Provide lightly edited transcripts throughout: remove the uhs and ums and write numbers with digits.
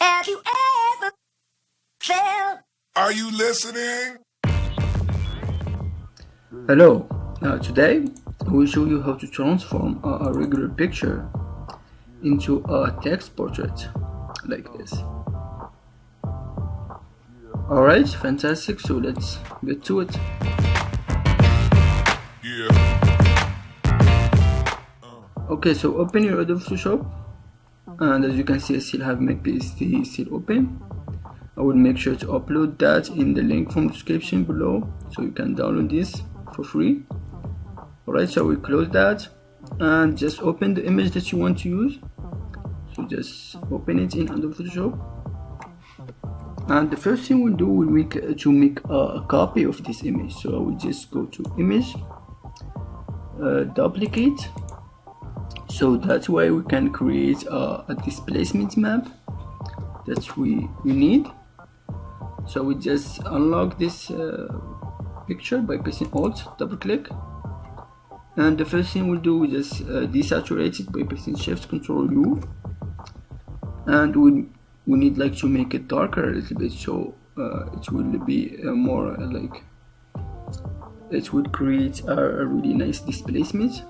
Have you ever felt? Are you listening? Hello, today I will show you how to transform a regular picture into a text portrait like this. Alright, fantastic, so let's get to it. Yeah. Okay, so open your Adobe Photoshop, and as you can see I still have my PSD still open. I will make sure to upload that in the link from the description below so you can download this for free. Alright, so we close that and just open the image that you want to use. So just open it in Adobe Photoshop, and the first thing we'll do will make a copy of this image. So I will just go to image, duplicate, so that's why we can create a displacement map that we need. So we just unlock this picture by pressing Alt, double click, and the first thing we'll do, we just desaturate it by pressing Shift Ctrl U, and we need like to make it darker a little bit, so it will be more like it would create a really nice displacement.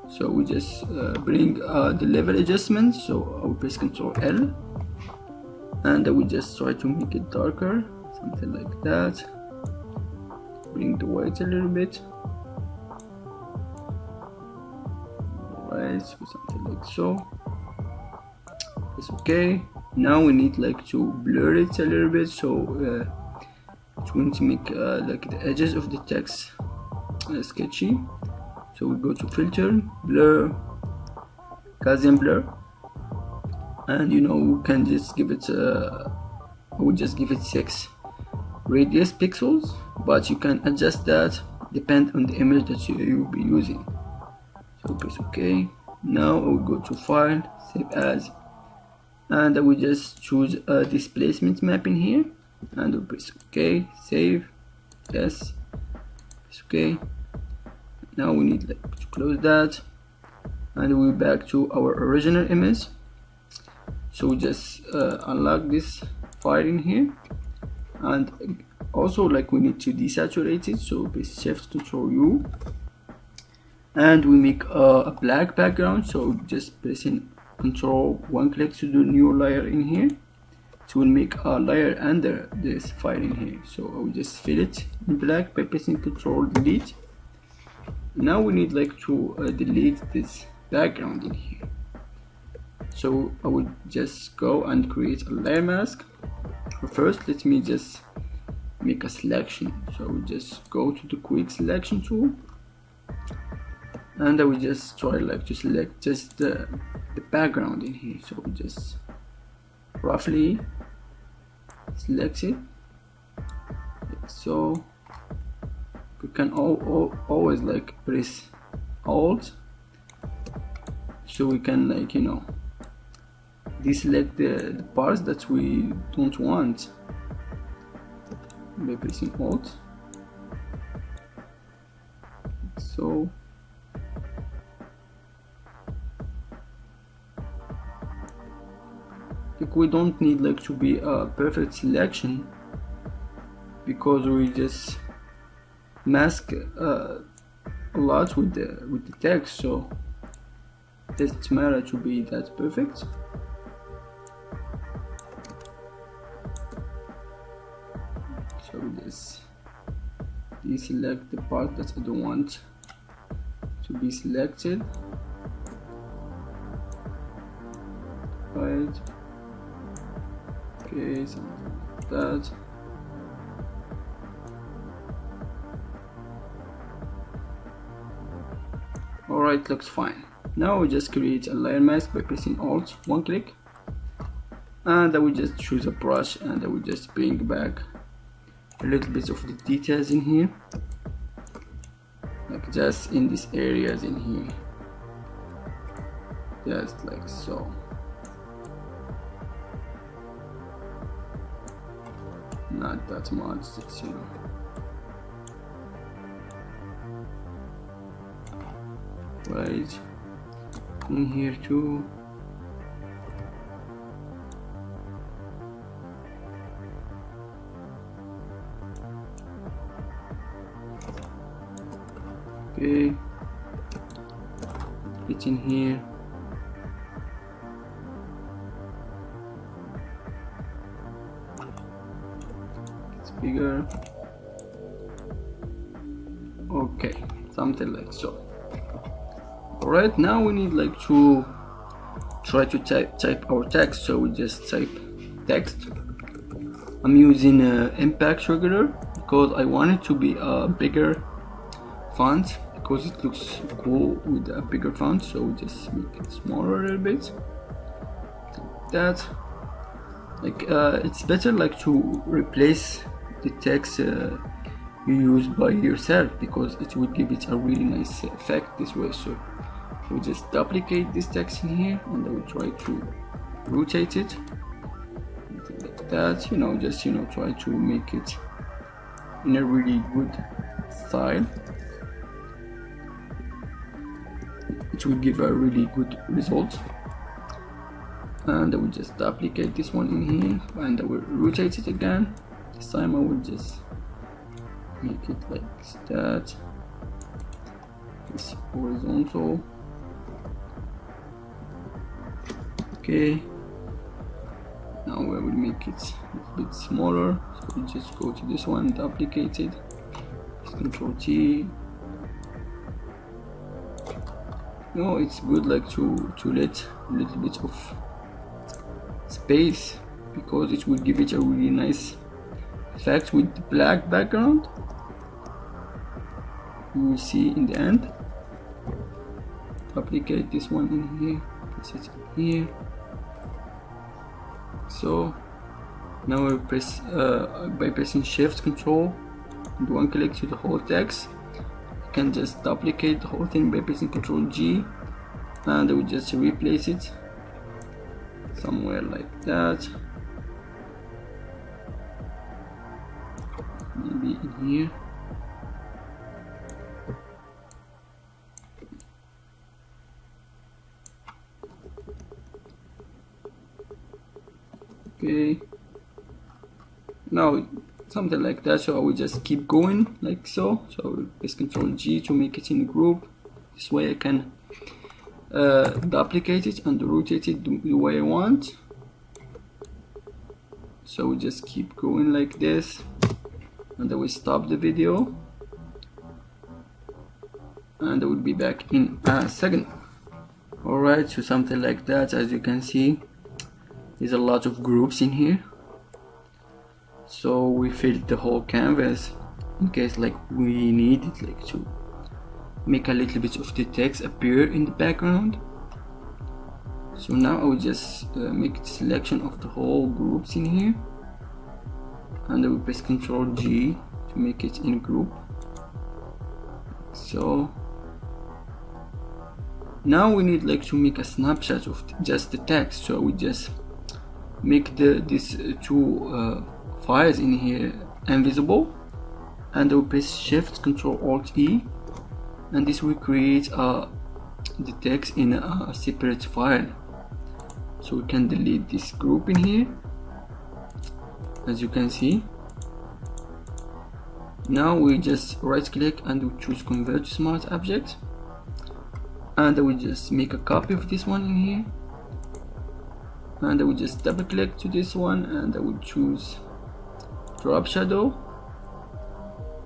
So we just bring the level adjustment, so I will press Ctrl L, and I will just try to make it darker, something like that. Bring the white a little bit. Alright, so something like so. It's okay. Now we need like to blur it a little bit, so it's going to make like the edges of the text sketchy. So we go to filter, blur, Gaussian blur, and we can just give it I will just give it 6 radius pixels, but you can adjust that depend on the image that you will be using. So press OK. Now I will go to file, save as, and I will just choose a displacement map in here, and I'll press OK, save, yes, press OK. Now we need to close that, and we're back to our original image. So we just unlock this file in here, and also we need to desaturate it, so press Shift Ctrl U, and we make a black background. So just pressing Ctrl one click to do new layer in here. It will make a layer under this file in here, so I will just fill it in black by pressing Ctrl delete. Now we need to delete this background in here. So I will just go and create a layer mask. First, let me just make a selection. So I will just go to the quick selection tool, and I will just try to select just the background in here. So we just roughly select it like so. We can always press Alt, so we can deselect the parts that we don't want by pressing Alt. So we don't need to be a perfect selection, because we just mask a lot with the text, so it doesn't matter to be that perfect. So just deselect the part that I don't want to be selected. Right, okay, something like that. Alright, looks fine. Now we just create a layer mask by pressing Alt, one click, and I will just choose a brush, and I will just bring back a little bit of the details in here, just in these areas in here, just like so. Not that much, just right in here too. Okay, it's in here. It's bigger. Okay, something like so. Alright, now we need like to try to type our text, so we just type text. I'm using impact regular because I want it to be a bigger font, because it looks cool with a bigger font, so we just make it smaller a little bit like that. Like it's better like to replace the text you use by yourself, because it will give it a really nice effect this way. So we just duplicate this text in here, and I will try to rotate it like that, you know, just, you know, try to make it in a really good style. It will give a really good result. And I will just duplicate this one in here, and I will rotate it again. This time I will just make it like that. It's horizontal. Okay, now we will make it a bit smaller, so we just go to this one, duplicate it, Ctrl T. No, it's good like to let a little bit of space, because it will give it a really nice effect with the black background. You will see in the end. Duplicate this one in here, place it in here. So now we press by pressing Shift Ctrl and one click to the whole text. You can just duplicate the whole thing by pressing Ctrl G, and I will just replace it somewhere like that. Maybe in here. Okay, now something like that. So I will just keep going like so. So I will press Ctrl G to make it in a group. This way I can duplicate it and rotate it the way I want. So we just keep going like this, and I will stop the video, and I will be back in a second. Alright, so something like that. As you can see, there's a lot of groups in here, so we filled the whole canvas in case like we need it like to make a little bit of the text appear in the background. So now I will just make the selection of the whole groups in here, and I will press Ctrl G to make it in group. So now we need like to make a snapshot of just the text, so we just make these two files in here invisible, and I will press Shift Ctrl Alt E, and this will create the text in a separate file. So we can delete this group in here, as you can see. Now we just right click and we choose Convert to Smart Object, and I will just make a copy of this one in here, and I will just double click to this one, and I will choose Drop Shadow,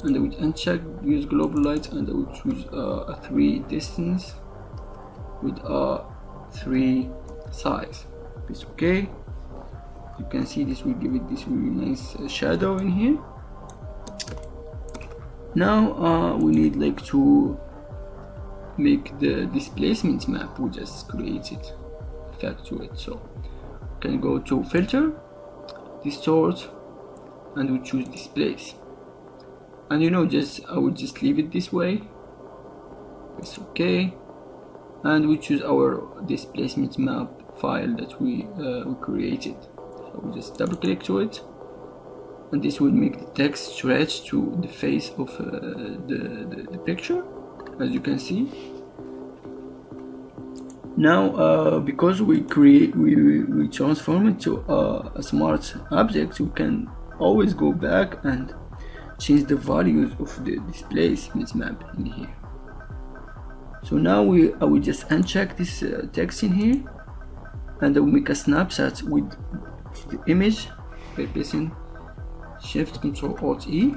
and I will uncheck Use Global Light, and I will choose a 3 distance with a 3 size. It's okay. You can see this will give it this really nice shadow in here. Now we need like to make the displacement map. We just created effect to it, so we can go to Filter, Distort, and we choose Displace. And you know, I will just leave it this way. Press OK, and we choose our displacement map file that we created. So we just double click to it, and this will make the text stretch to the face of the picture, as you can see. Now because we transform it to a smart object, we can always go back and change the values of the displacement map in here. So now I will just uncheck this text in here, and I will make a snapshot with the image by pressing Shift Ctrl Alt E,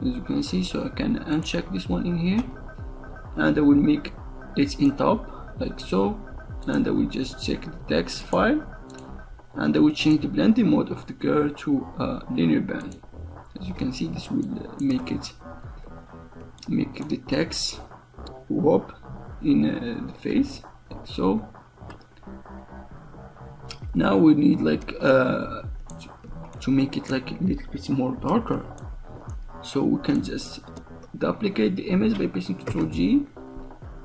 as you can see. So I can uncheck this one in here, and I will make it in top like so, and I will just check the text file, and I will change the blending mode of the girl to linear band. As you can see, this will make the text warp in the face like so. Now we need like to make it like a little bit more darker, so we can just duplicate the image by pressing Ctrl G,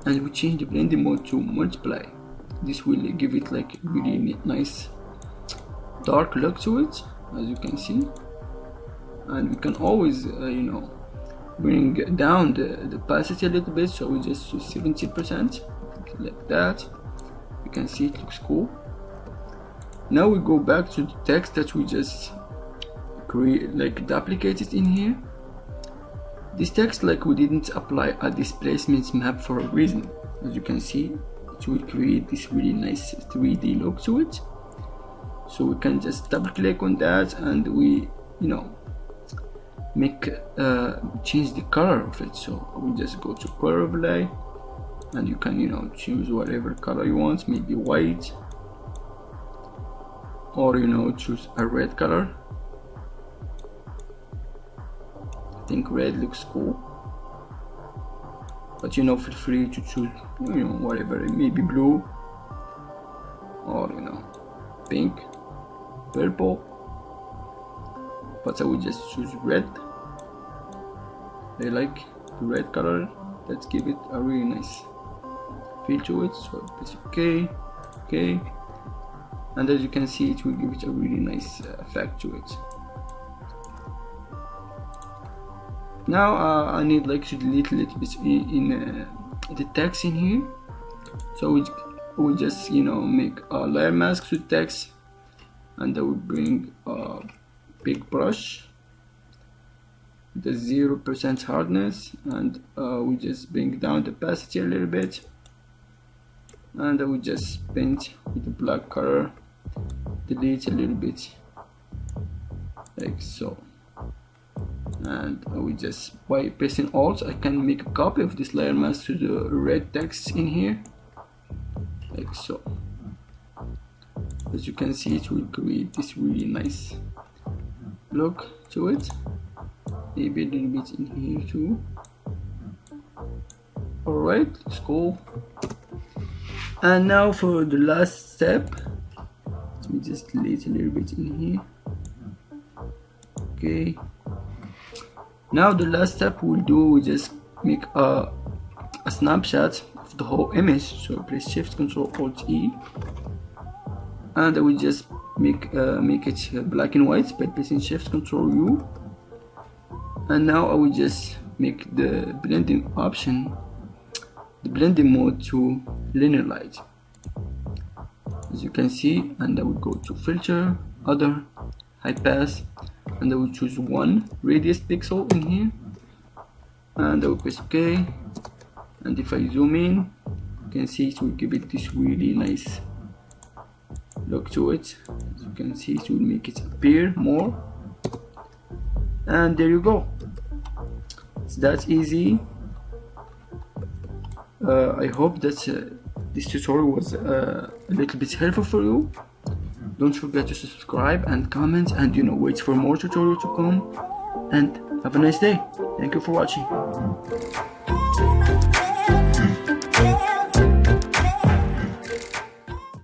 and we change the blending mode to multiply. This will give it like really nice dark look to it, as you can see. And we can always you know, bring down the opacity a little bit, so we just use 70% like that. You can see it looks cool. Now we go back to the text that we just duplicated in here. This text, like, we didn't apply a displacement map for a reason. As you can see, it will create this really nice 3D look to it. So we can just double click on that, and we, you know, change the color of it. So we just go to color overlay, and you can, you know, choose whatever color you want, maybe white, or, you know, choose a red color. I think red looks cool, but, you know, feel free to choose, you know, whatever, maybe blue, or, you know, pink, purple, but I will just choose red. I like the red color. Let's give it a really nice feel to it. So press OK, and as you can see, it will give it a really nice effect to it. Now I need like to delete a little bit in the text in here. So we just, you know, make a layer mask to the text, and I will bring a big brush with a 0% hardness, and we just bring down the opacity a little bit, and I will just paint with the black color, delete a little bit like so. And I will just, by pressing Alt, I can make a copy of this layer mask to the red text in here like so. As you can see, it will create this really nice look to it. Maybe a little bit in here too. Alright, let's go. And now for the last step, let me just delete a little bit in here. Okay. Now the last step we'll do, we just make a snapshot of the whole image. So press Shift Ctrl Alt E, and I will just make it black and white by pressing Shift Ctrl U. And now I will just make the blending option, the blending mode, to linear light, as you can see. And I will go to filter, other, high pass, and I will choose 1 radius pixel in here, and I will press OK. And if I zoom in, you can see it will give it this really nice look to it. As you can see, it will make it appear more, and there you go. It's that easy. I hope that this tutorial was a little bit helpful for you. Don't forget to subscribe and comment, and, you know, wait for more tutorials to come, and have a nice day. Thank you for watching.